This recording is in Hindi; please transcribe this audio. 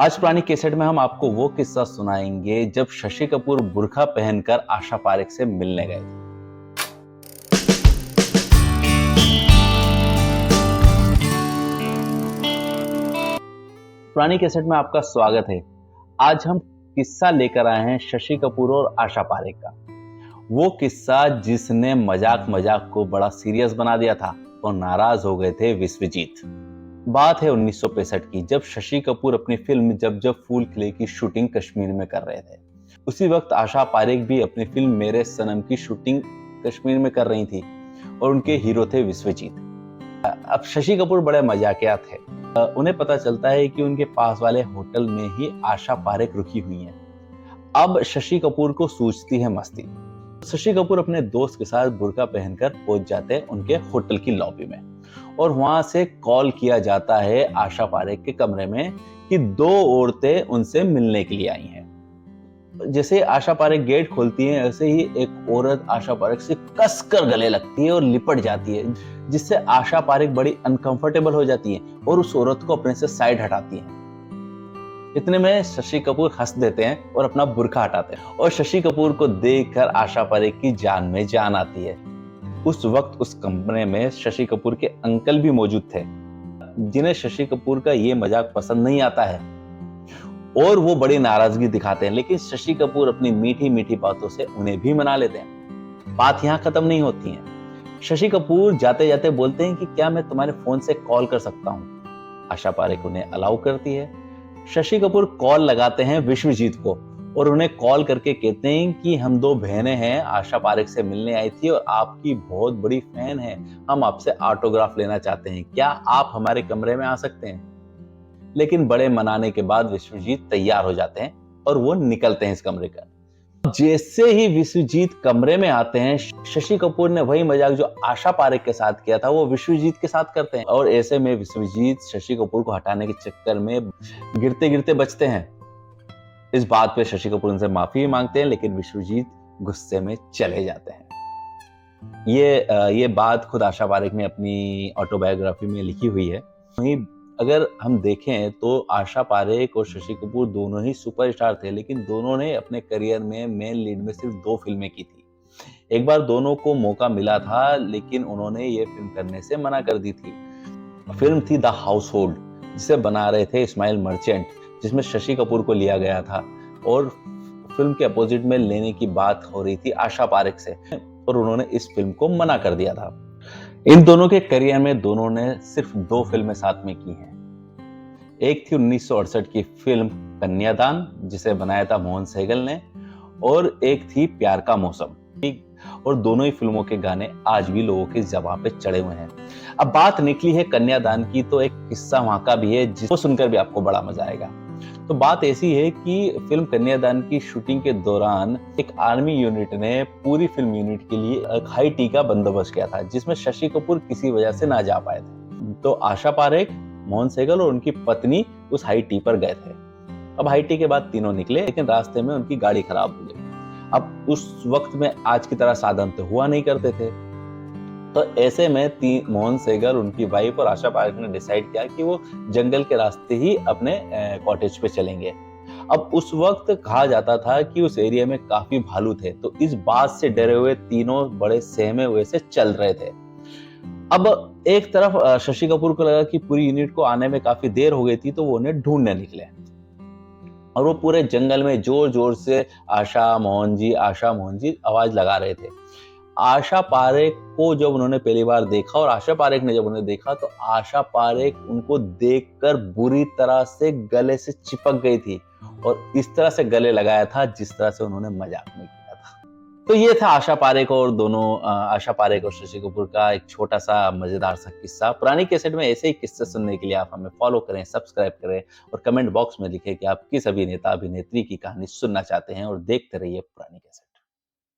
आज पुरानी कैसेट में हम आपको वो किस्सा सुनाएंगे जब शशि कपूर बुर्का पहनकर आशा पारेख से मिलने गए थे। पुरानी कैसेट में आपका स्वागत है। आज हम किस्सा लेकर आए हैं शशि कपूर और आशा पारेख का। वो किस्सा जिसने मजाक मजाक को बड़ा सीरियस बना दिया था और नाराज हो गए थे विश्वजीत। बात है 1965 की, जब शशि कपूर अपनी फिल्म जब जब फूल खिले की शूटिंग कश्मीर में कर रहे थे। उसी वक्त आशा पारेख भी अपनी फिल्म मेरे सनम की शूटिंग कश्मीर में कर रही थी और उनके हीरो थे विश्वजीत। अब शशि कपूर बड़े मजाकिया थे। उन्हें पता चलता है कि उनके पास वाले होटल में ही आशा पारेख रुकी हुई हैं। अब शशि कपूर को सूझती है मस्ती। शशि कपूर अपने दोस्त के साथ बुर्का पहनकर पहुंच जाते हैं उनके होटल की लॉबी में और वहां से कॉल किया जाता है आशा पारेख के कमरे में कि दो औरतें उनसे मिलने के लिए आई हैं। जैसे आशा पारेख गेट खोलती हैं, ऐसे ही एक औरत आशा पारेख से कसकर गले लगती है और लिपट जाती है, जिससे आशा पारेख बड़ी अनकंफर्टेबल हो जाती है और उस औरत को अपने से साइड हटाती है। इतने में शशि कपूर हंस देते हैं और अपना बुर्का हटाते हैं और शशि कपूर को देखकर आशा पारेख की जान में जान आती है। उस वक्त उस कमरे में शशि कपूर के अंकल भी मौजूद थे, जिन्हें शशि कपूर का ये मजाक पसंद नहीं आता है और वो बड़ी नाराजगी दिखाते हैं, लेकिन शशि कपूर अपनी मीठी मीठी बातों से उन्हें भी मना लेते हैं। बात यहाँ खत्म नहीं होती है। शशि कपूर जाते जाते बोलते हैं कि क्या मैं तुम्हारे फोन से कॉल कर सकता हूँ। आशा पारेख उन्हें अलाउ करती है। शशि कपूर कॉल लगाते हैं विश्वजीत को और उन्हें कॉल करके कहते हैं कि हम दो बहनें हैं, आशा पारेख से मिलने आई थी और आपकी बहुत बड़ी फैन है। हम आपसे ऑटोग्राफ लेना चाहते हैं, क्या आप हमारे कमरे में आ सकते हैं। लेकिन बड़े मनाने के बाद विश्वजीत तैयार हो जाते हैं और वो निकलते हैं इस कमरे का। जैसे ही विश्वजीत कमरे में आते हैं, शशि कपूर ने वही मजाक जो आशा पारेख के साथ किया था वो विश्वजीत के साथ करते हैं और ऐसे में विश्वजीत शशि कपूर को हटाने के चक्कर में गिरते गिरते बचते हैं। इस बात पे शशि कपूर उनसे माफी मांगते हैं, लेकिन विश्वजीत गुस्से में चले जाते हैं। ये बात खुद आशा पारेख ने अपनी ऑटोबायोग्राफी में लिखी हुई है। वहीं अगर हम देखें तो आशा पारेख और शशि कपूर दोनों ही सुपरस्टार थे, लेकिन दोनों ने अपने करियर में मेन लीड में सिर्फ 2 फिल्में की थी। एक बार दोनों को मौका मिला था, लेकिन उन्होंने ये फिल्म करने से मना कर दी थी। फिल्म थी द हाउस होल्ड, जिसे बना रहे थे इस्माइल मर्चेंट, जिसमें शशि कपूर को लिया गया था और फिल्म के अपोजिट में लेने की बात हो रही थी आशा पारेख से और उन्होंने इस फिल्म को मना कर दिया था। इन दोनों के करियर में दोनों ने सिर्फ 2 फिल्में साथ में की हैं। एक थी 1968 की फिल्म कन्यादान, जिसे बनाया था मोहन सहगल ने, और एक थी प्यार का मौसम। और दोनों ही फिल्मों के गाने आज भी लोगों की ज़बान पे चढ़े हुए हैं। अब बात निकली है कन्यादान की, तो एक किस्सा वहां का भी है जिसको सुनकर भी आपको बड़ा मजा आएगा। तो बात ऐसी है कि फिल्म कन्यादान की शूटिंग के दौरान एक आर्मी यूनिट ने पूरी फिल्म यूनिट के लिए एक हाई टी का बंदोबस्त किया था, जिसमें शशि कपूर किसी वजह से ना जा पाए थे। तो आशा पारेख, मोहन सहगल और उनकी पत्नी उस हाई टी पर गए थे। अब हाई टी के बाद तीनों निकले, लेकिन रास्ते में उनकी गाड़ी खराब हो गई। अब उस वक्त में आज की तरह साधन तो हुआ नहीं करते थे, तो ऐसे में मोहन सहगल, उनकी वाइफ और आशा पारेख ने डिसाइड किया कि वो जंगल के रास्ते ही अपने कॉटेज पे चलेंगे। अब उस वक्त कहा जाता था कि उस एरिया में काफी भालू थे, तो इस बात से डरे हुए तीनों बड़े सहमे हुए से चल रहे थे। अब एक तरफ शशि कपूर को लगा कि पूरी यूनिट को आने में काफी देर हो गई थी, तो वो उन्हें ढूंढने निकले और वो पूरे जंगल में जोर जोर से आशा मोहन जी आवाज लगा रहे थे। आशा पारेख को जब उन्होंने पहली बार देखा और आशा पारेख ने जब उन्हें देखा, तो आशा पारेख उनको देखकर बुरी तरह से गले से चिपक गई थी और इस तरह से गले लगाया था जिस तरह से उन्होंने मजाक में किया था। तो ये था आशा पारेख और शशि कपूर का एक छोटा सा मजेदार सा किस्सा। पुरानी कैसेट में ऐसे ही किस्से सुनने के लिए आप हमें फॉलो करें, सब्सक्राइब करें और कमेंट बॉक्स में लिखें कि आप किस अभिनेता अभिनेत्री की कहानी सुनना चाहते हैं और देखते रहिए पुरानी कैसेट।